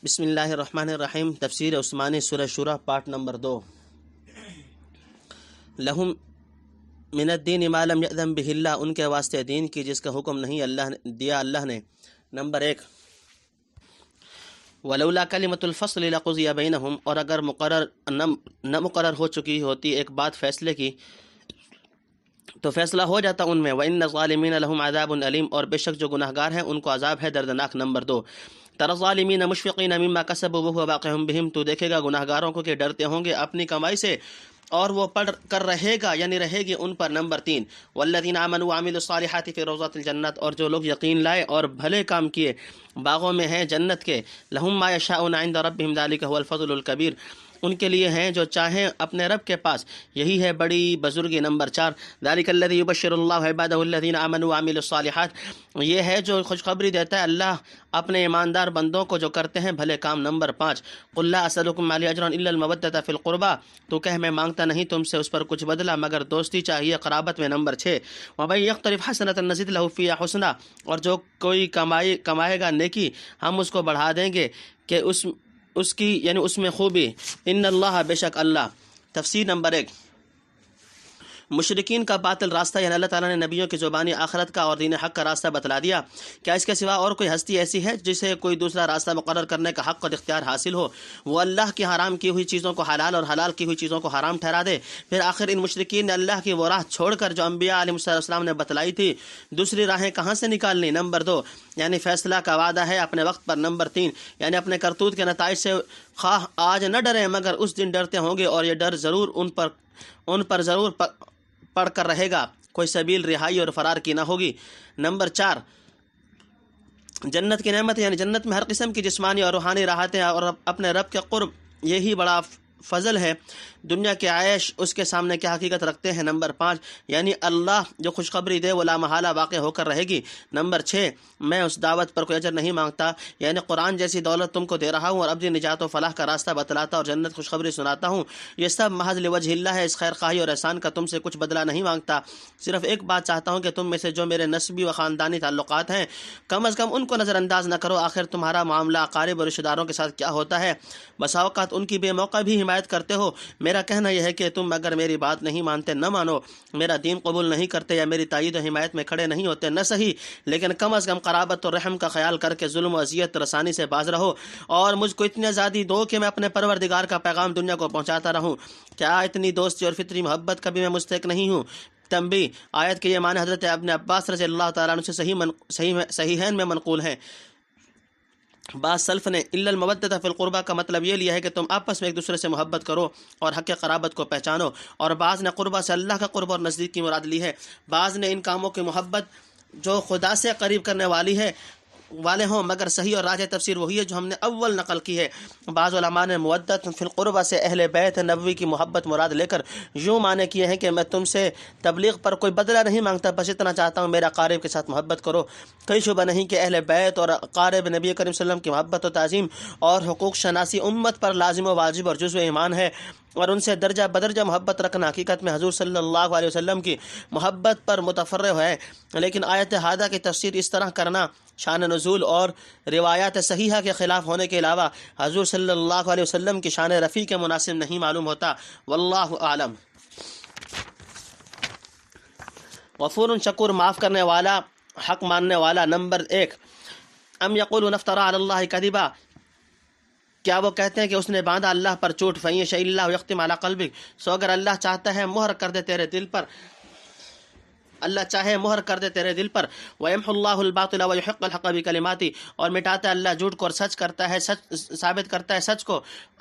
بسم اللہ الرحمن الرحیم۔ تفسیر عثمانی سورہ شورى پارٹ نمبر 2۔ لہم من الدین ما لم یأذن بہ اللہ، ان کے واسطے دین کی جس کا حکم نہیں اللہ نے۔ نمبر 1، ولولا کلمۃ الفصل لقضی بینہم، اور اگر نہ مقرر ہو چکی ہوتی ایک بات فیصلے کی تو فیصلہ ہو جاتا ان میں۔ وَإِنَّ الظَّالِمِينَ لَهُمْ عَذَابٌ أَلِيمٌ، اور بے شک جو گناہ گار ہیں ان کو عذاب ہے دردناک۔ نمبر 2، تَرَى الظَّالِمِينَ مُشْفِقِينَ مِمَّا كَسَبُوا وَهُوَ واقع بِهِمْ، تو دیکھے گا گناہ گاروں کو کہ ڈرتے ہوں گے اپنی کمائی سے اور وہ پڑھ کر رہے گا، یعنی رہے گی ان پر۔ نمبر 3، وَالَّذِينَ آمَنُوا وَعَمِلُوا الصَّالِحَاتِ فِي رَوْضَاتِ الْجَنَّاتِ، اور جو لوگ یقین لائے اور بھلے کام کیے باغوں میں ہیں جنت کے۔ لَهُم مَّا يَشَاءُونَ عِندَ رَبِّهِمْ ذَلِكَ هُوَ الْفَضْلُ الْكَبِيرُ، ان کے لیے ہیں جو چاہیں اپنے رب کے پاس، یہی ہے بڑی بزرگی۔ نمبر 4، ذَلِكَ الَّذِي يُبَشِّرُ اللَّهُ عِبَادَهُ الَّذِينَ آمَنُوا وَعَمِلُوا الصَّالِحَاتِ، یہ ہے جو خوشخبری دیتا ہے اللہ اپنے ایماندار بندوں کو جو کرتے ہیں بھلے کام۔ نمبر 5، قُل لَّا أَسْأَلُكُمْ عَلَيْهِ أَجْرًا إِلَّا الْمَوَدَّةَ فِي الْقُرْبَىٰ، تو کہ میں مانگتا نہیں تم سے اس پر کچھ بدلہ مگر دوستی چاہیے قرابت میں۔ نمبر 6، وَمَن يَقْتَرِفْ حَسَنَةً نَزِدْ لَهُ فِيهَا حُسْنًا، اور جو کوئی کمائے گا نیکی ہم اس کو بڑھا دیں گے کہ اس کی یعنی اس میں خوبی۔ ان اللہ، بے شک اللہ۔ تفسیر نمبر 1، مشرکین کا باطل راستہ، یعنی اللہ تعالیٰ نے نبیوں کی زبانی آخرت کا اور دین حق کا راستہ بتلا دیا۔ کیا اس کے سوا اور کوئی ہستی ایسی ہے جسے کوئی دوسرا راستہ مقرر کرنے کا حق اور اختیار حاصل ہو؟ وہ اللہ کی حرام کی ہوئی چیزوں کو حلال اور حلال کی ہوئی چیزوں کو حرام ٹھہرا دے۔ پھر آخر ان مشرکین نے اللہ کی وہ راہ چھوڑ کر جو انبیاء علیہ السلام نے بتلائی تھی دوسری راہیں کہاں سے نکال لی؟ نمبر 2، یعنی فیصلہ کا وعدہ ہے اپنے وقت پر۔ نمبر 3، یعنی اپنے کرتوت کے نتائج سے خواہ آج نہ ڈریں مگر اس دن ڈرتے ہوں گے، اور یہ ڈر ضرور ان پر ضرور پڑ کر رہے گا، کوئی سبیل رہائی اور فرار کی نہ ہوگی۔ نمبر 4، جنت کی نعمت، یعنی جنت میں ہر قسم کی جسمانی اور روحانی راحتیں اور اپنے رب کے قرب، یہی بڑا فضل ہے۔ دنیا کے عیش اس کے سامنے کیا حقیقت رکھتے ہیں؟ نمبر 5، یعنی اللہ جو خوشخبری دے وہ لامحالہ واقع ہو کر رہے گی۔ نمبر 6، میں اس دعوت پر کوئی اجر نہیں مانگتا، یعنی قرآن جیسی دولت تم کو دے رہا ہوں اور ابدی نجات و فلاح کا راستہ بتلاتا اور جنت خوشخبری سناتا ہوں، یہ سب محض لوجہ اللہ ہے، اس خیر خواہی اور احسان کا تم سے کچھ بدلہ نہیں مانگتا، صرف ایک بات چاہتا ہوں کہ تم میں سے جو میرے نسبی و خاندانی تعلقات ہیں کم از کم ان کو نظر انداز نہ کرو۔ آخر تمہارا معاملہ اقارب اور رشتہ داروں کے ساتھ کیا ہوتا ہے؟ بسا اوقات ان کی بے موقع بھی حمایت کرتے ہو۔ میرا کہنا یہ ہے کہ تم اگر میری بات نہیں مانتے، نہ مانو، میرا دین قبول نہیں کرتے یا میری تائید و حمایت میں کھڑے نہیں ہوتے، نہ صحیح، لیکن کم از کم قرابت اور رحم کا خیال کر کے ظلم و اذیت رسانی سے باز رہو، اور مجھ کو اتنی آزادی دو کہ میں اپنے پروردگار کا پیغام دنیا کو پہنچاتا رہوں۔ کیا اتنی دوستی اور فطری محبت کبھی میں مستحق نہیں ہوں؟ تنبیہ، آیت کے یہ معنی حضرت ابن عباس رضی اللہ تعالیٰ عنہ سے صحیحین میں منقول ہیں۔ بعض سلف نے الا المودۃ فی القربہ کا مطلب یہ لیا ہے کہ تم آپس میں ایک دوسرے سے محبت کرو اور حق قرابت کو پہچانو، اور بعض نے قربہ سے اللہ کا قرب اور نزدیک کی مراد لی ہے۔ بعض نے ان کاموں کی محبت جو خدا سے قریب کرنے والے ہوں، مگر صحیح اور راجح تفسیر وہی ہے جو ہم نے اول نقل کی ہے۔ بعض علماء نے مودت فی القربہ سے اہل بیت نبوی کی محبت مراد لے کر یوں معنی کیے ہیں کہ میں تم سے تبلیغ پر کوئی بدلہ نہیں مانگتا، بس اتنا چاہتا ہوں میرا قارب کے ساتھ محبت کرو۔ کوئی شبہ نہیں کہ اہل بیت اور قارب نبی کریم صلی اللہ علیہ وسلم کی محبت و تعظیم اور حقوق شناسی امت پر لازم و واجب اور جزو ایمان ہے، اور ان سے درجہ بدرجہ محبت رکھنا حقیقت میں حضور صلی اللہ علیہ وسلم کی محبت پر متفرع ہے۔ لیکن آیت ہادہ کی تفسیر اس طرح کرنا شان نزول اور روایات صحیحہ کے خلاف ہونے کے علاوہ حضور صلی اللہ علیہ وسلم کی شان رفیع کے مناسب نہیں معلوم ہوتا، واللہ اعلم۔ غفور شکور، معاف کرنے والا، حق ماننے والا۔ نمبر 1، ام یقولون افترى علی اللہ کذبا، کیا وہ کہتے ہیں کہ اس نے باندھا اللہ پر جھوٹ؟ فَإِن يَشَإِ اللَّهُ يَخْتِمْ عَلَى قَلْبِكَ، سو اگر اللہ چاہتا ہے مہر کر دے تیرے دل پر، اللہ چاہے مہر کر دے تیرے دل پر۔ وَيَمْحُ اللَّهُ الْبَاطِلَ وَيُحِقُّ الْحَقَّ بِكَلِمَاتِهِ، اور مٹاتا ہے اللہ جھوٹ کو اور سچ کرتا ہے، سچ ثابت کرتا ہے سچ کو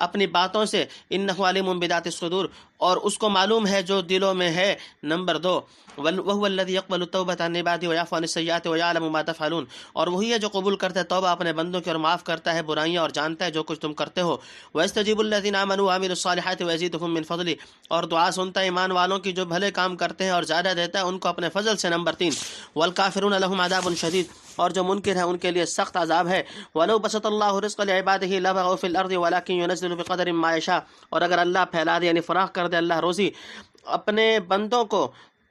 اپنی باتوں سے۔ إِنَّهُ عَلِيمٌ بِذَاتِ الصُّدُورِ، اور اس کو معلوم ہے جو دلوں میں ہے۔ نمبر 2، وَهُوَ الَّذِي يَقْبَلُ التَّوْبَةَ عَنْ عِبَادِهِ وَيَعْفُو عَنِ السَّيِّئَاتِ وَيَعْلَمُ مَا تَفْعَلُونَ، اور وہی ہے جو قبول کرتا ہے توبہ اپنے بندوں کی اور معاف کرتا ہے برائیاں اور جانتا ہے جو کچھ تم کرتے ہو۔ وَيَسْتَجِيبُ الَّذِينَ آمَنُوا وَعَمِلُوا الصَّالِحَاتِ وَيَزِيدُهُم مِّن فَضْلِهِ، اور دعا سنتا ہے ایمان والوں کی جو بھلے کام کرتے ہیں اور زیادہ دیتا ہے ان کو اپنے فضل سے۔ نمبر 3، وَالْكَافِرُونَ لَهُمْ عَذَابٌ شَدِيدٌ، اور جو منکر ہیں ان کے لیے سخت عذاب ہے۔ وَلَوْ بَسَطَ اللَّهُ الرِّزْقَ لِعِبَادِهِ لَبَغَوْا فِي الْأَرْضِ وَلَكِنْ يُنَزِّلُ بِقَدَرٍ مَّا يَشَاءُ، اور اگر اللہ پھیلا دے یعنی فراخ کر دے اللہ روزی اپنے بندوں کو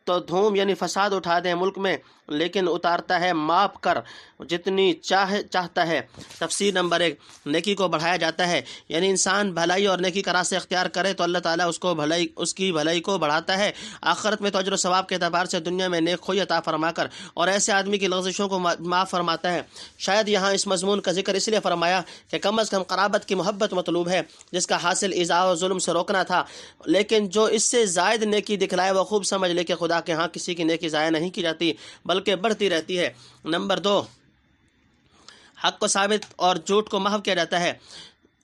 تو دھوم یعنی فساد اٹھا دیں ملک میں، لیکن اتارتا ہے ماپ کر جتنی چاہتا ہے۔ تفسیر نمبر 1، نیکی کو بڑھایا جاتا ہے، یعنی انسان بھلائی اور نیکی کا راستہ اختیار کرے تو اللہ تعالیٰ اس کی بھلائی کو بڑھاتا ہے، آخرت میں تو اجر و ثواب کے اعتبار سے دنیا میں نیک خوئی عطا فرما کر اور ایسے آدمی کی لغزشوں کو معاف فرماتا ہے۔ شاید یہاں اس مضمون کا ذکر اس لیے فرمایا کہ کم از کم قرابت کی محبت مطلوب ہے، جس کا حاصل ایذاء و ظلم سے روکنا تھا، لیکن جو اس سے زائد نیکی دکھلائے وہ خوب سمجھ لے کہ خدا کے ہاں کسی کی نیکی ضائع نہیں کی جاتی بلکہ بڑھتی رہتی ہے۔ نمبر 2، حق کو ثابت اور جھوٹ کو محو کیا جاتا ہے،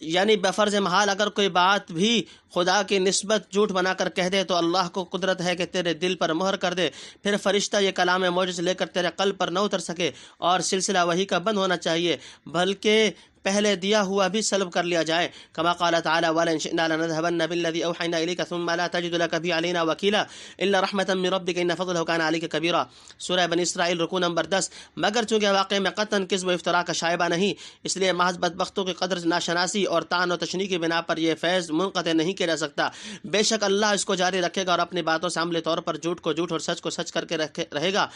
یعنی بفرض محال اگر کوئی بات بھی خدا کی نسبت جھوٹ بنا کر کہہ دے تو اللہ کو قدرت ہے کہ تیرے دل پر مہر کر دے، پھر فرشتہ یہ کلام معجز لے کر تیرے قلب پر نہ اتر سکے اور سلسلہ وحی کا بند ہونا چاہیے، بلکہ پہلے دیا ہوا بھی سلب کر لیا جائے، کما قال تعالی وَلَئِن شِئْنَا لَنَذْهَبَنَّ بِالَّذِي أَوْحَيْنَا إِلَيْكَ ثُمَّ لَا تَجِدُ لَكَ بِهِ عَلَيْنَا وَكِيلًا إِلَّا رَحْمَةً مِّن رَّبِّكَ إِنَّ فَضْلَهُ كَانَ عَلَيْكَ كَبِيرًا۔ سورہ بنی اسرائیل رکوع نمبر 10۔ مگر چونکہ واقعے میں قطعاً کذب و افتراء کا شائبہ نہیں، اس لیے محض بدبختوں کی قدر ناشناسی اور طعن و تشنیع کی بنا پر یہ فیض منقطع نہیں کیا جا سکتا۔ بے شک اللہ اس کو جاری رکھے گا اور اپنی باتوں سے عملی طور پر جھوٹ کو جھوٹ اور سچ کو سچ کر کے رہے گا۔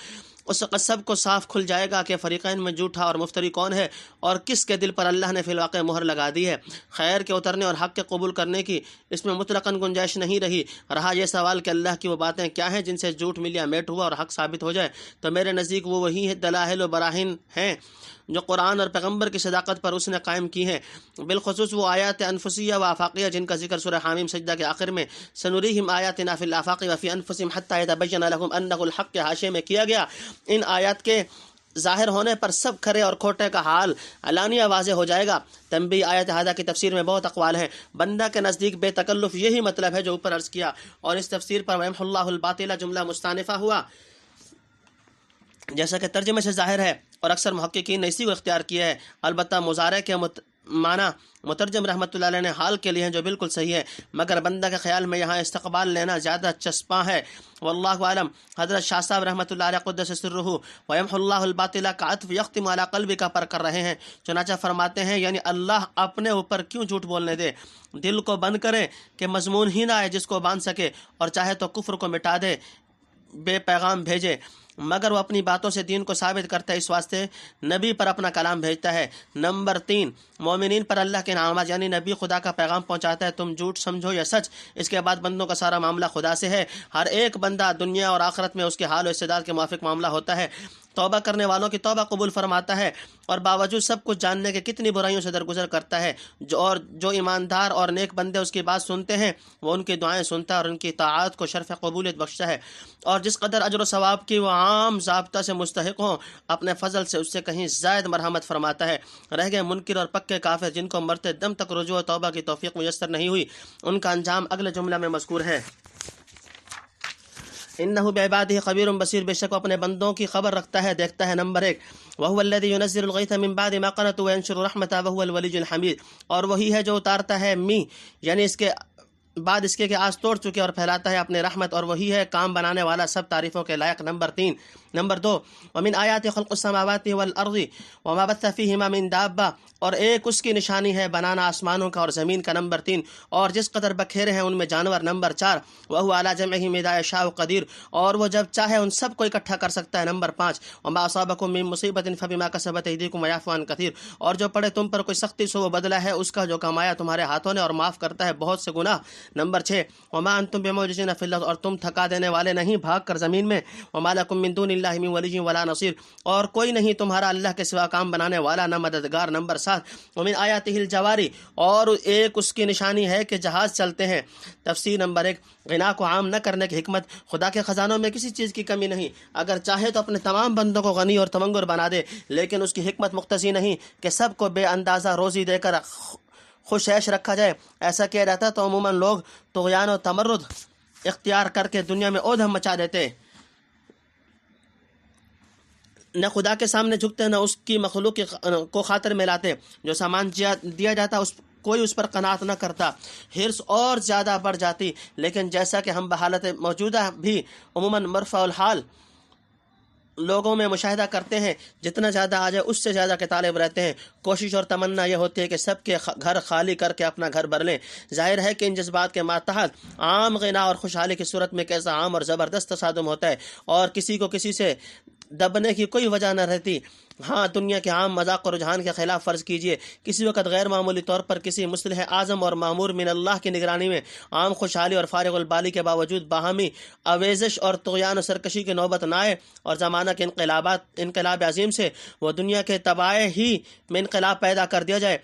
اس وقت سب کو صاف کھل جائے گا کہ فریقین میں جھوٹا اور مفتری کون ہے اور کس کے دل پر اللہ نے فی الواقع مہر لگا دی ہے۔ خیر کے اترنے اور حق کے قبول کرنے کی اس میں مطلقاً گنجائش نہیں رہا یہ سوال کہ اللہ کی وہ باتیں کیا ہیں جن سے جھوٹ ملیا میٹ ہوا اور حق ثابت ہو جائے، تو میرے نزدیک وہ وہی دلائل و براہین ہیں جو قرآن اور پیغمبر کی صداقت پر اس نے قائم کی ہیں، بالخصوص وہ آیات انفسیہ و آفاقیہ جن کا ذکر سورہ حامیم سجدہ کے آخر میں سنوریہم آیاتنا فی الآفاق وفی انفسہم حتی یتبین لہم انہ الحق کے حاشیے میں کیا گیا۔ ان آیات کے ظاہر ہونے پر سب کھرے اور کھوٹے کا حال علانیہ واضح ہو جائے گا۔ تنبیہ آیت ہادہ کی تفسیر میں بہت اقوال ہیں، بندہ کے نزدیک بے تکلف یہی مطلب ہے جو اوپر عرض کیا، اور اس تفسیر پر وَيَمْحُ اللَّهُ الْبَاطِلَ جملہ مستانفہ ہوا جیسا کہ ترجمے سے ظاہر ہے، اور اکثر محققین نے اسی کو اختیار کیا ہے۔ البتہ مضارع کے معنی مترجم رحمۃ اللہ علیہ نے حال کے لیے ہیں جو بالکل صحیح ہے، مگر بندہ کے خیال میں یہاں استقبال لینا زیادہ چسپاں ہے، واللہ عالم۔ حضرت شاہ صاحب رحمۃ اللہ علیہ قدس سرہ وَيَمْحُ اللَّهُ الْبَاطِلَ کا عطف یختم علی قلبک پر کر رہے ہیں، چنانچہ فرماتے ہیں یعنی اللہ اپنے اوپر کیوں جھوٹ بولنے دے، دل کو بند کرے کہ مضمون ہی نہ آئے جس کو باندھ سکے، اور چاہے تو کفر کو مٹا دے، بے پیغام بھیجے، مگر وہ اپنی باتوں سے دین کو ثابت کرتا ہے، اس واسطے نبی پر اپنا کلام بھیجتا ہے۔ نمبر 3، مومنین پر اللہ کے انعامات، یعنی نبی خدا کا پیغام پہنچاتا ہے، تم جھوٹ سمجھو یا سچ، اس کے بعد بندوں کا سارا معاملہ خدا سے ہے، ہر ایک بندہ دنیا اور آخرت میں اس کے حال و استعداد کے موافق معاملہ ہوتا ہے، توبہ کرنے والوں کی توبہ قبول فرماتا ہے، اور باوجود سب کچھ جاننے کے کتنی برائیوں سے درگزر کرتا ہے، جو ایماندار اور نیک بندے اس کی بات سنتے ہیں وہ ان کی دعائیں سنتا ہے اور ان کی طاعات کو شرف قبولیت بخشتا ہے، اور جس قدر اجر و ثواب کی وہ عام ضابطہ سے مستحق ہوں اپنے فضل سے اس سے کہیں زائد مرحمت فرماتا ہے۔ رہ گئے منکر اور پکے کافر جن کو مرتے دم تک رجوع و توبہ کی توفیق میسر نہیں ہوئی، ان کا انجام اگلے جملہ میں مذکور ہے۔ انہ بعبادہ خبیر بصیر، بے شک وہ اپنے بندوں کی خبر رکھتا ہے، دیکھتا ہے۔ نمبر 1، وہو الذی ینزل الغیث من بعد ما قنطوا وینشر رحمتہ وہو الولی الحمید، اور وہی ہے جو اتارتا ہے می، یعنی اس کے بعد اس کے کہ آس توڑ چکے اور پھیلاتا ہے اپنے رحمت، اور وہی ہے کام بنانے والا سب تعریفوں کے لائق۔ نمبر 3۔ نمبر 2، ومن آیات خلق السماوات والارض وما بث فیہما من دابہ، اور ایک اس کی نشانی ہے بنانا آسمانوں کا اور زمین کا۔ نمبر 3، اور جس قدر بکھیرے ہیں ان میں جانور۔ نمبر 4، وہو علی جمعہم اذا یشاء قدیر، اور وہ جب چاہے ان سب کو اکٹھا کر سکتا ہے۔ نمبر 5، وما اصابکم من مصیبۃ فبما کسبت ایدیکم ویعفو عن کثیر، اور جو پڑے تم پر کوئی سختی سو وہ بدلہ ہے اس کا جو کمایا تمہارے ہاتھوں نے، اور معاف کرتا ہے بہت سے گناہ۔ نمبر 6، وما انتم بمعجزین فی الارض، اور تم تھکا دینے والے نہیں بھاگ کر زمین میں۔ وما لکم من دون اللہ من ولی ولا نصیر، اور کوئی نہیں تمہارا اللہ کے سوا کام بنانے والا نہ مددگار۔ نمبر 7، ومن آیاتہ الجواری، اور ایک اس کی نشانی ہے کہ جہاز چلتے ہیں۔ تفسیر نمبر 1، غنا کو عام نہ کرنے کی حکمت۔ خدا کے خزانوں میں کسی چیز کی کمی نہیں، اگر چاہے تو اپنے تمام بندوں کو غنی اور تمنگر بنا دے، لیکن اس کی حکمت مقتضی نہیں کہ سب کو بے اندازہ روزی دے کر خوش عیش رکھا جائے۔ ایسا کیا جاتا تو عموماً لوگ طغیان و تمرد اختیار کر کے دنیا میں اودھم مچا دیتے، نہ خدا کے سامنے جھکتے نہ اس کی مخلوق کو خاطر میں لاتے۔ جو سامان دیا جاتا کوئی اس پر قناعت نہ کرتا، حرص اور زیادہ بڑھ جاتی۔ لیکن جیسا کہ ہم بحالت موجودہ بھی عموماً مرفع الحال لوگوں میں مشاہدہ کرتے ہیں، جتنا زیادہ آ جائے اس سے زیادہ کے طالب رہتے ہیں۔ کوشش اور تمنا یہ ہوتی ہے کہ سب کے گھر خالی کر کے اپنا گھر بھر لیں۔ ظاہر ہے کہ ان جذبات کے ماتحت عام غنا اور خوشحالی کی صورت میں کیسا عام اور زبردست تصادم ہوتا ہے، اور کسی کو کسی سے دبنے کی کوئی وجہ نہ رہتی۔ ہاں، دنیا کے عام مذاق و رجحان کے خلاف فرض کیجئے کسی وقت غیر معمولی طور پر کسی مصلح اعظم اور مامور من اللہ کی نگرانی میں عام خوشحالی اور فارغ البالی کے باوجود باہمی آویزش اور طغیان و سرکشی کی نوبت نہ آئے، اور زمانہ کے انقلاب عظیم سے وہ دنیا کے تباہ ہی میں انقلاب پیدا کر دیا جائے،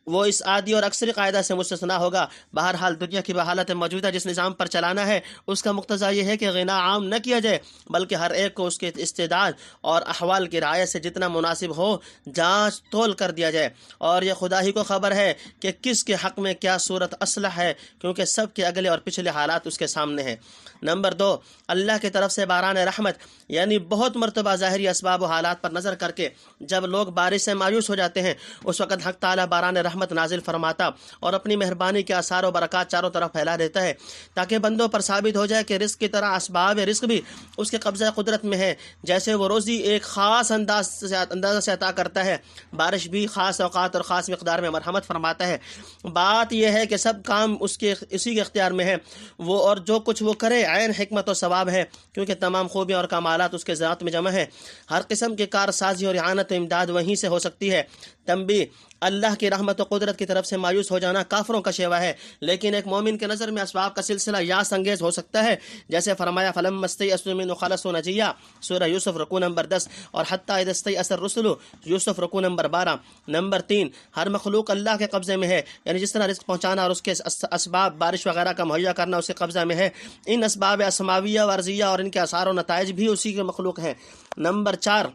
وہ اس عادی اور اکثری قاعدہ سے مستثنا ہوگا۔ بہرحال دنیا کی بحالت موجودہ جس نظام پر چلانا ہے اس کا مقتضا یہ ہے کہ غنا عام نہ کیا جائے، بلکہ ہر ایک کو اس کے استعداد اور احوال کی رعایت سے جتنا مناسب ہو جانچ تول کر دیا جائے، اور یہ خدا ہی کو خبر ہے کہ کس کے حق میں کیا صورت اصلح ہے، کیونکہ سب کے اگلے اور پچھلے حالات اس کے سامنے ہیں۔ نمبر 2، اللہ کی طرف سے باران رحمت، یعنی بہت مرتبہ ظاہری اسباب و حالات پر نظر کر کے جب لوگ بارش سے مایوس ہو جاتے ہیں، اس وقت حق تعالیٰ باران رحمت نازل فرماتا اور اپنی مہربانی کے آثار و برکات چاروں طرف پھیلا دیتا ہے، تاکہ بندوں پر ثابت ہو جائے کہ رزق کی طرح اسباب رزق بھی اس کے قبضہ قدرت میں ہے۔ جیسے وہ روزی ایک خاص اندازہ سے عطا کرتا ہے، بارش بھی خاص اوقات اور خاص مقدار میں مرحمت فرماتا ہے۔ بات یہ ہے کہ سب کام اسی کے اختیار میں ہے، وہ اور جو کچھ وہ کرے عین حکمت و ثواب ہے، کیونکہ تمام خوبیاں اور کمالات اس کے ذات میں جمع ہے۔ ہر قسم کی کارسازی اور اعانت و امداد وہیں سے ہو سکتی ہے۔ تنبیہ: اللہ کی رحمت و قدرت کی طرف سے مایوس ہو جانا کافروں کا شیوا ہے، لیکن ایک مومن کے نظر میں اسباب کا سلسلہ یاس انگیز ہو سکتا ہے، جیسے فرمایا فَلَمَّا اسْتَيْأَسُوا مِنْهُ خَلَصُوا نَجِيًّا، سورہ یوسف رکوع نمبر 10، اور حَتَّىٰ إِذَا اسْتَيْأَسَ الرُّسُلُ یوسف رکوع نمبر 12۔ نمبر 3، ہر مخلوق اللہ کے قبضے میں ہے، یعنی جس طرح رزق پہنچانا اور اس کے اسباب بارش وغیرہ کا مہیا کرنا اس کے قبضہ میں ہے، ان اسباب اسماویہ و ارضیہ اور ان کے آثار و نتائج بھی اسی کے مخلوق ہیں۔ نمبر 4،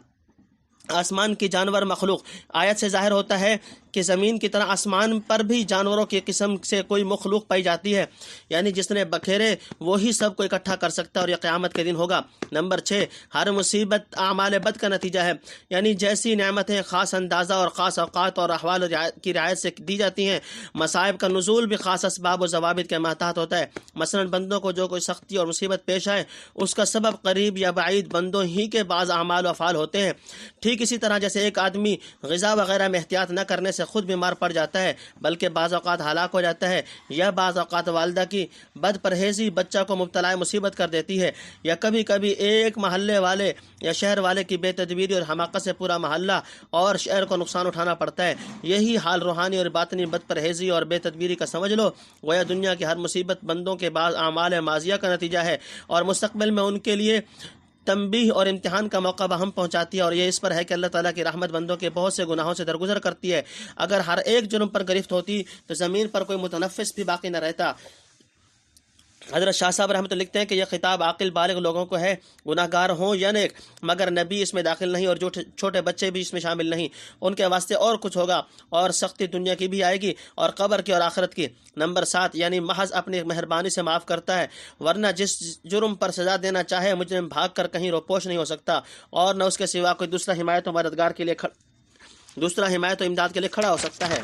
آسمان کی جانور مخلوق۔ آیت سے ظاہر ہوتا ہے کہ زمین کی طرح آسمان پر بھی جانوروں کی قسم سے کوئی مخلوق پائی جاتی ہے، یعنی جس نے بکھیرے وہی سب کو اکٹھا کر سکتا ہے، اور یہ قیامت کے دن ہوگا۔ نمبر 6، ہر مصیبت اعمال بد کا نتیجہ ہے، یعنی جیسی نعمتیں خاص اندازہ اور خاص اوقات اور احوال کی رعایت سے دی جاتی ہیں، مصائب کا نزول بھی خاص اسباب و ضوابط کے ماتحت ہوتا ہے۔ مثلا بندوں کو جو کوئی سختی اور مصیبت پیش آئے اس کا سبب قریب یا بعید بندوں ہی کے بعض اعمال و افعال ہوتے ہیں۔ ٹھیک اسی طرح جیسے ایک آدمی غذا وغیرہ میں احتیاط نہ کرنے سے خود بیمار پڑ جاتا ہے بلکہ بعض اوقات ہلاک ہو جاتا ہے، یا بعض اوقات والدہ کی بد پرہیزی بچہ کو مبتلا مصیبت کر دیتی ہے، یا کبھی کبھی ایک محلے والے یا شہر والے کی بے تدبیری اور حماقت سے پورا محلہ اور شہر کو نقصان اٹھانا پڑتا ہے۔ یہی حال روحانی اور باطنی بد پرہیزی اور بے تدبیری کا سمجھ لو، گویا دنیا کی ہر مصیبت بندوں کے بعض اعمال ماضیہ کا نتیجہ ہے، اور مستقبل میں ان کے لیے تنبیہ اور امتحان کا موقع بہم پہنچاتی ہے، اور یہ اس پر ہے کہ اللہ تعالیٰ کی رحمت بندوں کے بہت سے گناہوں سے درگزر کرتی ہے۔ اگر ہر ایک جرم پر گرفت ہوتی تو زمین پر کوئی متنفس بھی باقی نہ رہتا۔ حضرت شاہ صاحب رحمۃ اللہ لکھتے ہیں کہ یہ خطاب عاقل بالغ لوگوں کو ہے، گناہ گار ہوں یا نیک، مگر نبی اس میں داخل نہیں اور چھوٹے بچے بھی اس میں شامل نہیں، ان کے واسطے اور کچھ ہوگا، اور سختی دنیا کی بھی آئے گی اور قبر کی اور آخرت کی۔ نمبر 7، یعنی محض اپنی مہربانی سے معاف کرتا ہے، ورنہ جس جرم پر سزا دینا چاہے مجرم بھاگ کر کہیں روپوش نہیں ہو سکتا، اور نہ اس کے سوا کوئی دوسرا حمایت و امداد کے لیے کھڑا ہو سکتا ہے۔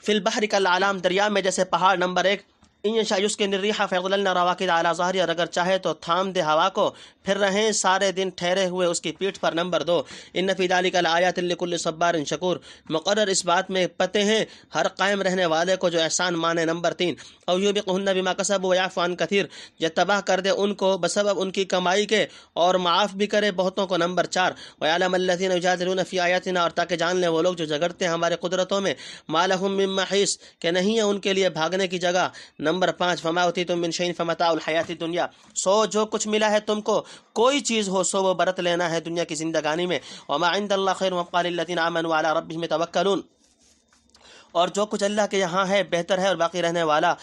فی البحر کالعلام، دریا میں جیسے پہاڑ۔ نمبر 1، ان یشاء یسکن الریح فیظللن رواکد علی ظہرہ، اور اگر چاہے تو تھام دے ہوا کو، پھر رہیں سارے دن ٹھہرے ہوئے اس کی پیٹھ پر۔ نمبر 2، ان فی ذلک لآیات لکل صبار شکور، مقرر اس بات میں پتے ہیں ہر قائم رہنے والے کو جو احسان مانے۔ نمبر 3، او یوبقہن بما کسبوا ویعفو عن کثیر، یا تباہ کر دے ان کو بسبب ان کی کمائی کے اور معاف بھی کرے بہتوں کو۔ نمبر 4، ویعلم الذین یجادلون فی آیاتنا، اور تاکہ جان لیں وہ لوگ جو جھگڑتے ہیں ہمارے قدرتوں میں، ما لہم من محیص، کہ نہیں ہے ان کے لیے بھاگنے کی جگہ۔ نمبر 5، فما اوتیتم من شیء فمتاع الحیاۃ الدنیا، جو کچھ ملا ہے تم کو، کوئی چیز ہو سو وہ برت لینا ہے دنیا کی زندگانی میں۔ وما عند اللہ خیر وابقیٰ للذین آمنوا علی ربہم یتوکلون، اور جو کچھ اللہ کے یہاں ہے بہتر ہے اور باقی رہنے والا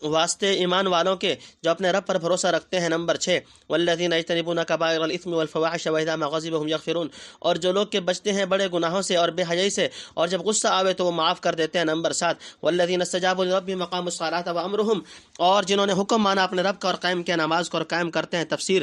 واسطے ایمان والوں کے جو اپنے رب پر بھروسہ رکھتے ہیں۔ نمبر 6، والذین یجتنبون کبائر الاثم والفواحش واذا ما غضبوا هم یغفرون، اور جو لوگ کے بچتے ہیں بڑے گناہوں سے اور بے حیائی سے، اور جب غصہ آوے تو وہ معاف کر دیتے ہیں۔ نمبر 7، والذین استجابوا لربهم وقاموا الصلاۃ وامرهم، اور جنہوں نے حکم مانا اپنے رب کا اور قائم کیا نماز کو اور قائم کرتے ہیں۔ تفسیر: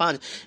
5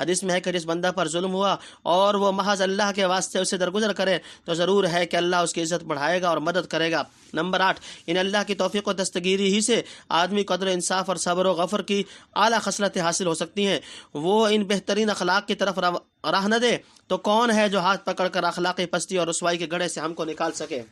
حدیث میں ہے کہ جس بندہ پر ظلم ہوا اور وہ محض اللہ کے واسطے اسے درگزر کرے تو ضرور ہے کہ اللہ اس کی عزت بڑھائے گا اور مدد کرے گا۔ نمبر 8، ان اللہ کی توفیق و دستگیری ہی سے آدمی قدر انصاف اور صبر و غفر کی اعلیٰ خصلتیں حاصل ہو سکتی ہیں۔ وہ ان بہترین اخلاق کی طرف راہ نہ دے تو کون ہے جو ہاتھ پکڑ کر اخلاقی پستی اور رسوائی کے گڑھے سے ہم کو نکال سکے؟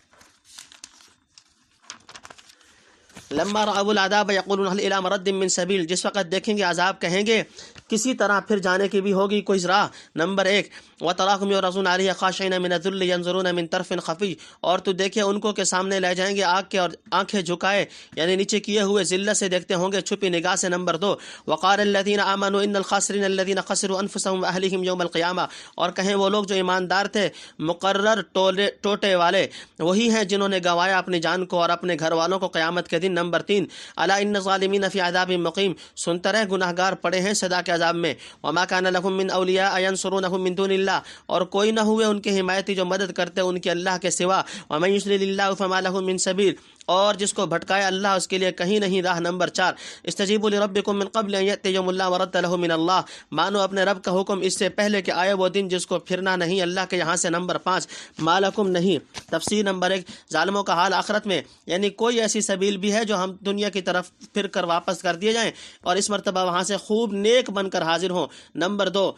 لما رأوا العذاب یقولون هل الی مرد من سبیل، جس وقت دیکھیں گے عذاب کہیں گے کسی طرح پھر جانے کی بھی ہوگی کوئی راہ۔ نمبر 1، وَتَرَاهُمْ يُعْرَضُونَ عَلَيْهَا خَاشِعِينَ مِنَ الذُّلِّ يَنظُرُونَ مِنْ طَرْفٍ خَفِيٍّ، اور تو دیکھے ان کو کہ سامنے لے جائیں گے آگ کے اور آنکھیں جھکائے یعنی نیچے کیے ہوئے ذلت سے دیکھتے ہوں گے چھپی نگاہ سے۔ نمبر 2، وَقَالَ الَّذِينَ آمَنُوا إِنَّ الْخَاسِرِينَ الَّذِينَ خَسِرُوا أَنفُسَهُمْ وَأَهْلِيهِمْ يَوْمَ الْقِيَامَةِ، اور کہیں وہ لوگ جو ایماندار تھے مقرر ٹوٹے والے وہی ہیں جنہوں نے گنوایا اپنی جان کو اور اپنے گھر والوں کو قیامت کے دن۔ نمبر 3، الا ان الظالمین فی عذاب مقیم، سنتا رہے گناہگار پڑے ہیں سدا کے عذاب میں۔ وما کان لهم من اولیاء ینصرونهم من دون اللہ، اور کوئی نہ ہوئے ان کے حمایتی جو مدد کرتے ان کے اللہ کے سوا۔ ومن یضلل اللہ فما له من سبیل، اور جس کو بھٹکائے اللہ اس کے لیے کہیں نہیں راہ۔ نمبر 4، استجیبوا لربکم من قبل ان یأتی یوم لا مرد له من اللہ، مانو اپنے رب کا حکم اس سے پہلے کہ آئے وہ دن جس کو پھرنا نہیں اللہ کے یہاں سے۔ نمبر 5، مالکم نہیں، تفسیر نمبر 1، ظالموں کا حال آخرت میں، یعنی کوئی ایسی سبیل بھی ہے جو ہم دنیا کی طرف پھر کر واپس کر دیے جائیں اور اس مرتبہ وہاں سے خوب نیک بن کر حاضر ہوں۔ نمبر 2،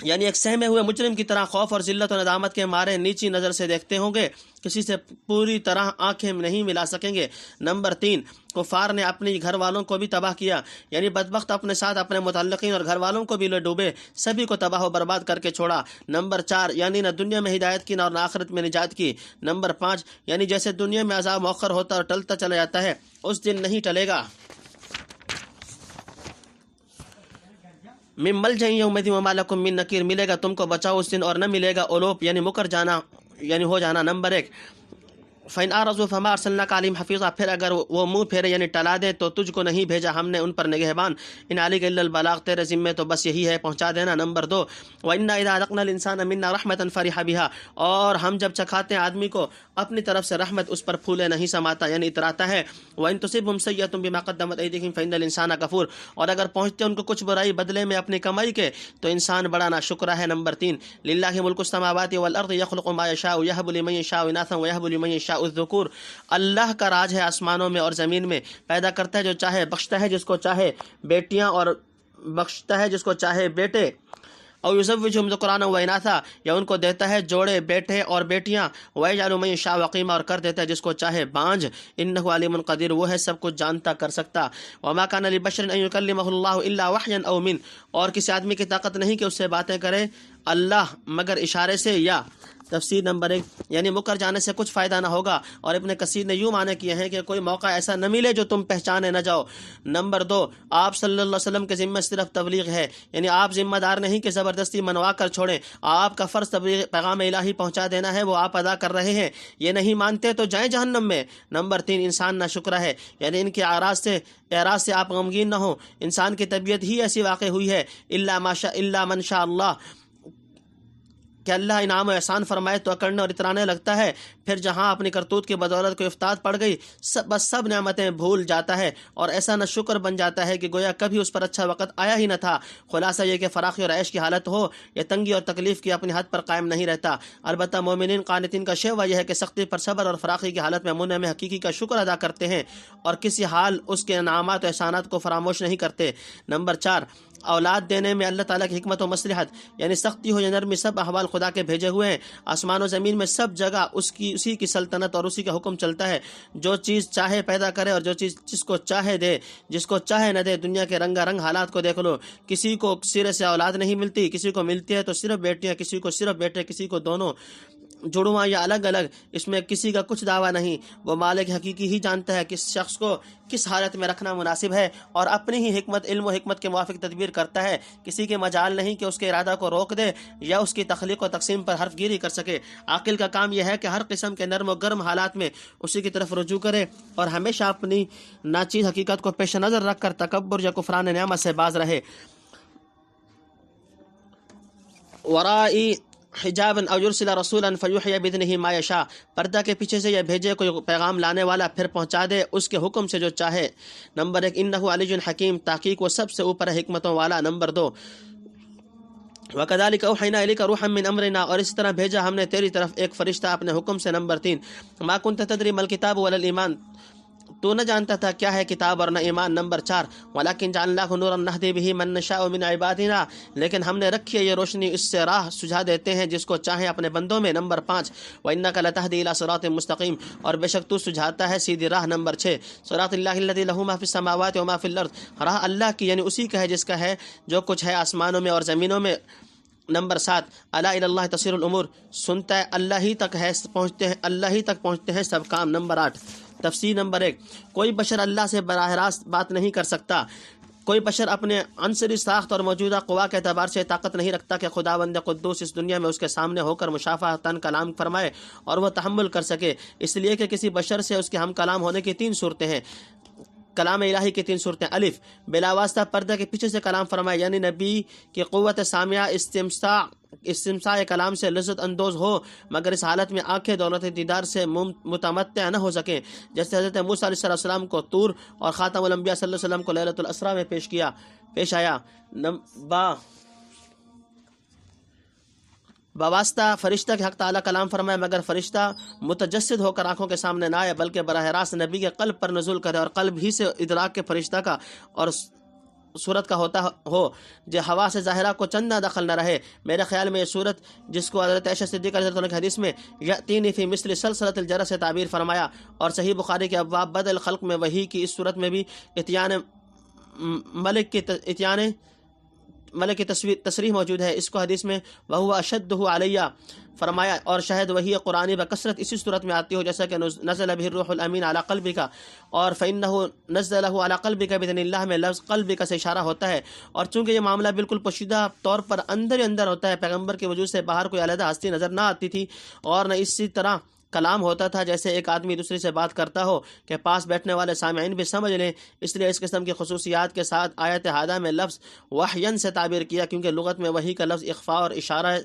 یعنی ایک سہمے ہوئے مجرم کی طرح خوف اور ذلت و ندامت کے مارے نیچی نظر سے دیکھتے ہوں گے، کسی سے پوری طرح آنکھیں نہیں ملا سکیں گے۔ نمبر 3، کفار نے اپنی گھر والوں کو بھی تباہ کیا، یعنی بدبخت اپنے ساتھ اپنے متعلقین اور گھر والوں کو بھی لے ڈوبے، سبھی کو تباہ و برباد کر کے چھوڑا۔ نمبر 4، یعنی نہ دنیا میں ہدایت کی نہ آخرت میں نجات کی۔ نمبر 5، یعنی جیسے دنیا میں عذاب مؤخر ہوتا اور ٹلتا چلا جاتا ہے اس دن نہیں ٹلے گا۔ من ملجأ یومئذ وما لکم من نکیر، ملے گا تم کو بچاؤ اس دن اور نہ ملے گا اولوپ یعنی مکر جانا یعنی ہو جانا۔ نمبر 1، فَإِنْ أَعْرَضُوا فَمَا أَرْسَلْنَاكَ عَلَيْهِمْ حَفِيظًا، پھر اگر وہ منہ پھیرے یعنی ٹلا دیں تو تجھ کو نہیں بھیجا ہم نے ان پر نگہبان۔ إِنْ عَلَيْكَ إِلَّا الْبَلَاغُ، تیرے ذمے تو بس یہی ہے پہنچا دینا۔ نمبر 2، وَإِنَّا إِذَا أَذَقْنَا الْإِنسَانَ مِنَّا رَحْمَةً فَرِحَ بِهَا، اور ہم جب چکھاتے ہیں آدمی کو اپنی طرف سے رحمت اس پر پھولے نہیں سماتا یعنی اتراتا ہے۔ وَإِنْ تُصِبْهُمْ سَيِّئَةٌ بِمَا قَدَّمَتْ أَيْدِيهِمْ فَإِنَّ الْإِنسَانَ كَفُورٌ، اور اگر پہنچتے ان کو کچھ برائی بدلے میں اپنی کمائی کے تو انسان بڑا ناشکرا ہے۔ نمبر 3، لِلَّهِ مُلْكُ السَّمَاوَاتِ وَالْأَرْضِ يَخْلُقُ مَا يَشَاءُ يَهَبُ لِمَن يَشَاءُ إِنَاثًا وَيَهَبُ لِمَن يَشَاءُ الذُّكُورَ، اللہ کا راج ہے آسمانوں میں اور زمین میں، پیدا کرتا ہے جو چاہے، بخشتا ہے جس کو چاہے بیٹیاں اور بخشتا ہے جس کو چاہے بیٹے، اور یزوجہم ذکرانا و اناثا، یا ان کو دیتا ہے جوڑے بیٹے اور بیٹیاں، ویجعل من یشاء عقیما، اور کر دیتا ہے جس کو چاہے بانجھ، انہ علیم قدیر، وہ ہے سب کچھ جانتا کر سکتا۔ وما کان لبشر ان یکلمہ اللہ الا وحیا او من، اور کسی آدمی کی طاقت نہیں کہ اس سے باتیں کرے اللہ مگر اشارے سے یا۔ تفسیر نمبر 1، یعنی مکر جانے سے کچھ فائدہ نہ ہوگا، اور ابن کثیر نے یوں معنی کیے ہیں کہ کوئی موقع ایسا نہ ملے جو تم پہچانے نہ جاؤ۔ نمبر 2، آپ صلی اللہ علیہ وسلم کے ذمہ صرف تبلیغ ہے، یعنی آپ ذمہ دار نہیں کہ زبردستی منوا کر چھوڑیں، آپ کا فرض تبلیغ پیغام الہی پہنچا دینا ہے، وہ آپ ادا کر رہے ہیں، یہ نہیں مانتے تو جائیں جہنم میں۔ نمبر 3، انسان ناشکرا ہے، یعنی ان کے اعراض سے آپ غمگین نہ ہوں، انسان کی طبیعت ہی ایسی واقع ہوئی ہے، الا من شاء اللہ، کہ اللہ انعام و احسان فرمائے تو اکڑنے اور اترانے لگتا ہے، پھر جہاں اپنی کرتوت کی بدولت کو افتاد پڑ گئی بس سب نعمتیں بھول جاتا ہے اور ایسا نہ شکر بن جاتا ہے کہ گویا کبھی اس پر اچھا وقت آیا ہی نہ تھا۔ خلاصہ یہ کہ فراخی اور عیش کی حالت ہو یا تنگی اور تکلیف کی اپنی حد پر قائم نہیں رہتا۔ البتہ مومنین قانتین کا شیوا یہ ہے کہ سختی پر صبر اور فراخی کی حالت میں منعم حقیقی کا شکر ادا کرتے ہیں اور کسی حال اس کے انعامات و احسانات کو فراموش نہیں کرتے۔ نمبر 4، اولاد دینے میں اللہ تعالیٰ کی حکمت و مصلحت، یعنی سختی ہو یا نرمی سب احوال خدا کے بھیجے ہوئے ہیں، آسمان و زمین میں سب جگہ اسی کی سلطنت اور اسی کا حکم چلتا ہے، جو چیز چاہے پیدا کرے اور جو چیز جس کو چاہے دے، جس کو چاہے نہ دے۔ دنیا کے رنگا رنگ حالات کو دیکھ لو، کسی کو سرے سے اولاد نہیں ملتی، کسی کو ملتی ہے تو صرف بیٹیاں، کسی کو صرف بیٹے، کسی کو دونوں جڑواں یا الگ الگ، اس میں کسی کا کچھ دعویٰ نہیں۔ وہ مالک حقیقی ہی جانتا ہے کس شخص کو کس حالت میں رکھنا مناسب ہے اور اپنی ہی حکمت علم و حکمت کے موافق تدبیر کرتا ہے، کسی کے مجال نہیں کہ اس کے ارادہ کو روک دے یا اس کی تخلیق و تقسیم پر حرف گیری کر سکے۔ عاقل کا کام یہ ہے کہ ہر قسم کے نرم و گرم حالات میں اسی کی طرف رجوع کرے اور ہمیشہ اپنی ناچیز حقیقت کو پیش نظر رکھ کر تکبر یا کفران نعمت سے باز رہے۔ ورائی حجابن او یرسل رسولا فیحیی باذنہ ما یشاء، پردہ کے پیچھے سے یہ بھیجے کوئی پیغام لانے والا پھر پہنچا دے اس کے حکم سے جو چاہے۔ نمبر 1 انہ علی حکیم، تحقیق وہ سب سے اوپر ہے حکمتوں والا۔ نمبر 2 وَكَذَلِكَ أَوْحَيْنَا إِلَيْكَ رُوحًا مِّنْ أَمْرِنَا، اور اس طرح بھیجا ہم نے تیری طرف ایک فرشتہ اپنے حکم سے۔ نمبر 3 مَا كُنْتَ تَدْرِي مَا الْكِتَابُ وَلَا الْإِيمَانُ، تو نہ جانتا تھا کیا ہے کتاب اور نہ ایمان۔ نمبر 4 وَلَكِنْ جَعَلْنَاهُ نُورًا نَهْدِي بِهِ مَن نَّشَاءُ مِنْ عِبَادِنَا، لیکن ہم نے رکھی ہے یہ روشنی، اس سے راہ سجھا دیتے ہیں جس کو چاہیں اپنے بندوں میں۔ نمبر 5 وَإِنَّكَ لَتَهْدِي إِلَىٰ صِرَاطٍ مُّسْتَقِيمٍ، اور بے شک تو سجھاتا ہے سیدھی راہ۔ نمبر 6 صراط اللہ الذی لہ ما فی السماوات و ما فی الارض، راہ اللہ کی یعنی اسی کا ہے جس کا ہے جو کچھ ہے آسمانوں میں اور زمینوں میں۔ نمبر 7 الا الی اللہ تصیر الامور، سنتا ہے اللہ ہی تک ہے پہنچتے ہیں سب کام۔ نمبر 8 تفسیر۔ نمبر 1 کوئی بشر اللہ سے براہ راست بات نہیں کر سکتا، کوئی بشر اپنے عنصری ساخت اور موجودہ قوا کے اعتبار سے طاقت نہیں رکھتا کہ خداوند قدوس اس دنیا میں اس کے سامنے ہو کر مشافہتاً کلام فرمائے اور وہ تحمل کر سکے، اس لیے کہ کسی بشر سے اس کے ہم کلام ہونے کی 3 صورتیں ہیں۔ کلام الہی کی 3 صورتیں: الف بلا واسطہ پردہ کے پیچھے سے کلام فرمائے، یعنی نبی کی قوت سامعہ استمساع کلام سے لذت اندوز ہو مگر اس حالت میں آنکھیں دولت دیدار سے متمتع نہ ہو سکیں، جیسے حضرت موسیٰ علیہ السلام کو طور اور خاتم الانبیاء صلی اللہ علیہ وسلم کو لیلۃ الاسریٰ میں پیش آیا۔ بواسطہ فرشتہ کے حق تعالیٰ کلام فرمائے مگر فرشتہ متجسد ہو کر آنکھوں کے سامنے نہ آئے بلکہ براہ راست نبی کے قلب پر نزول کرے اور قلب ہی سے ادراک کے فرشتہ کا اور صورت کا ہوتا ہو، جو ہوا سے ظاہرہ کو چندہ دخل نہ رہے۔ میرے خیال میں یہ صورت جس کو حضرت عائشہ صدیقہ رضی اللہ عنہا کی حدیث میں یأتینی فی مثل سلسلۃ الجرس سے تعبیر فرمایا، اور صحیح بخاری کے ابواب بدء الخلق میں وحی کی اس صورت میں بھی اتیان ملک کی تصریح موجود ہے۔ اس کو حدیث میں وہو اشدہ علیہ فرمایا، اور شاید وہی قرآنی بکثرت اسی صورت میں آتی ہو جیسا کہ نزل به الروح الامین علی قلبک، اور فإنہ نزلہ علی قلبک بإذن اللہ میں لفظ قلبک سے اشارہ ہوتا ہے، اور چونکہ یہ معاملہ بالکل پوشیدہ طور پر اندر ہی اندر ہوتا ہے، پیغمبر کے وجود سے باہر کوئی علیحدہ ہستی نظر نہ آتی تھی اور نہ اسی طرح کلام ہوتا تھا جیسے ایک آدمی دوسرے سے بات کرتا ہو کہ پاس بیٹھنے والے سامعین بھی سمجھ لیں، اس لیے اس قسم کی خصوصیات کے ساتھ آیت ہادہ میں لفظ وحین سے تعبیر کیا، کیونکہ لغت میں وحی کا لفظ اخفاء اور اشارہ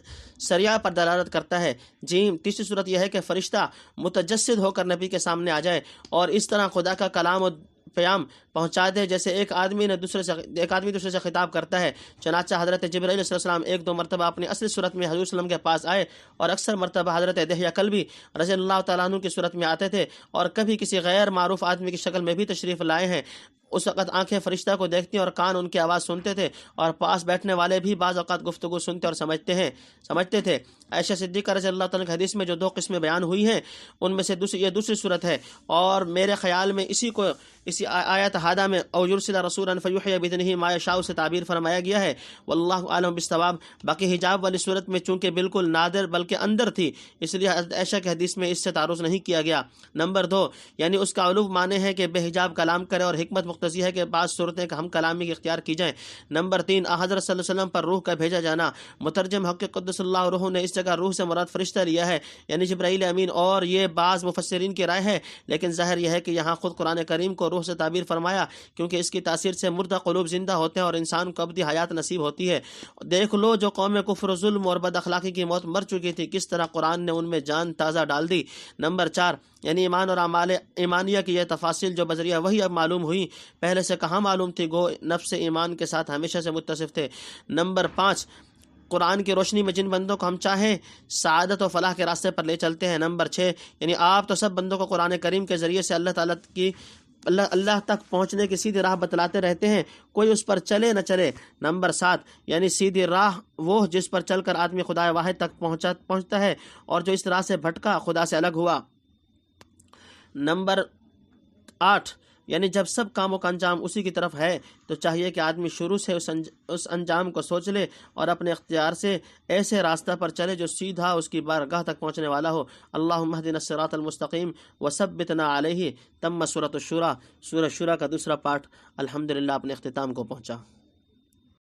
سریعہ پر دلالت کرتا ہے۔ تیسری صورت یہ ہے کہ فرشتہ متجسد ہو کر نبی کے سامنے آ جائے اور اس طرح خدا کا کلام و پیام پہنچا دے جیسے ایک آدمی دوسرے سے خطاب کرتا ہے۔ چنانچہ حضرت جبرائیل علیہ السلام 1-2 مرتبہ اپنی اصلی صورت میں حضور صلی اللہ علیہ وسلم کے پاس آئے، اور اکثر مرتبہ حضرت دحیہ کلبی رضی اللہ تعالیٰ عنہ کی صورت میں آتے تھے، اور کبھی کسی غیر معروف آدمی کی شکل میں بھی تشریف لائے ہیں۔ اس وقت آنکھیں فرشتہ کو دیکھتی اور کان ان کی آواز سنتے تھے، اور پاس بیٹھنے والے بھی بعض اوقات گفتگو سنتے اور سمجھتے تھے۔ عائشہ صدیقہ رضی اللہ تعالیٰ کی حدیث میں جو 2 قسمیں بیان ہوئی ہیں ان میں سے یہ دوسری صورت ہے، اور میرے خیال میں اسی آیت ہادہ میں او یرسل رسولا فیحیی باذنہ ما یشاء سے تعبیر فرمایا گیا ہے، واللہ اعلم بالصواب۔ باقی حجاب والی صورت میں چونکہ بالکل نادر بلکہ اندر تھی، اس لیے حضرت عائشہ کی حدیث میں اس سے تعارض نہیں کیا گیا۔ نمبر 2 یعنی اس کا علو معنی ہے کہ بے حجاب کلام کرے، اور حکمت مقتضی ہے کہ بعض صورتیں کہ ہم کلامی کی اختیار کی جائیں۔ نمبر 3 حضرت صلی اللہ علیہ وسلم پر روح کا بھیجا جانا۔ مترجم حق قدس اللہ روح نے اس جگہ روح سے مراد فرشتہ لیا ہے، یعنی جبرائیل امین، اور یہ بعض مفسرین کی رائے ہے، لیکن ظاہر یہ ہے کہ یہاں خود قرآن کریم کو روح سے تعبیر فرمایا، کیونکہ اس کی تاثیر سے مردہ قلوب زندہ ہوتے ہیں اور انسان کو ابدی حیات نصیب ہوتی ہے۔ دیکھ لو جو قوم کفر و ظلم اور بد اخلاقی کی موت مر چکی تھی، کس طرح قرآن نے ان میں جان تازہ ڈال دی۔ نمبر 4 یعنی ایمان اور اعمال ایمانیہ کی یہ تفاصیل جو بذریعہ وہی اب معلوم ہوئی، پہلے سے کہاں معلوم تھی، گو نفس ایمان کے ساتھ ہمیشہ سے متصف تھے۔ نمبر 5 قرآن کی روشنی میں جن بندوں کو ہم چاہیں سعادت و فلاح کے راستے پر لے چلتے ہیں۔ نمبر 6 یعنی آپ تو سب بندوں کو قرآن کریم کے ذریعے سے اللہ تک پہنچنے کی سیدھی راہ بتلاتے رہتے ہیں، کوئی اس پر چلے نہ چلے۔ نمبر 7 یعنی سیدھی راہ وہ جس پر چل کر آدمی خدا واحد تک پہنچتا ہے، اور جو اس راہ سے بھٹکا خدا سے الگ ہوا۔ نمبر 8 یعنی جب سب کاموں کا انجام اسی کی طرف ہے تو چاہیے کہ آدمی شروع سے اس انجام کو سوچ لے اور اپنے اختیار سے ایسے راستہ پر چلے جو سیدھا اس کی بارگاہ تک پہنچنے والا ہو۔ اللہم اہدنا الصراط المستقیم وثبتنا علیہ۔ تم سورۃ الشورى، سورہ شورى کا دوسرا پارٹ الحمدللہ اپنے اختتام کو پہنچا۔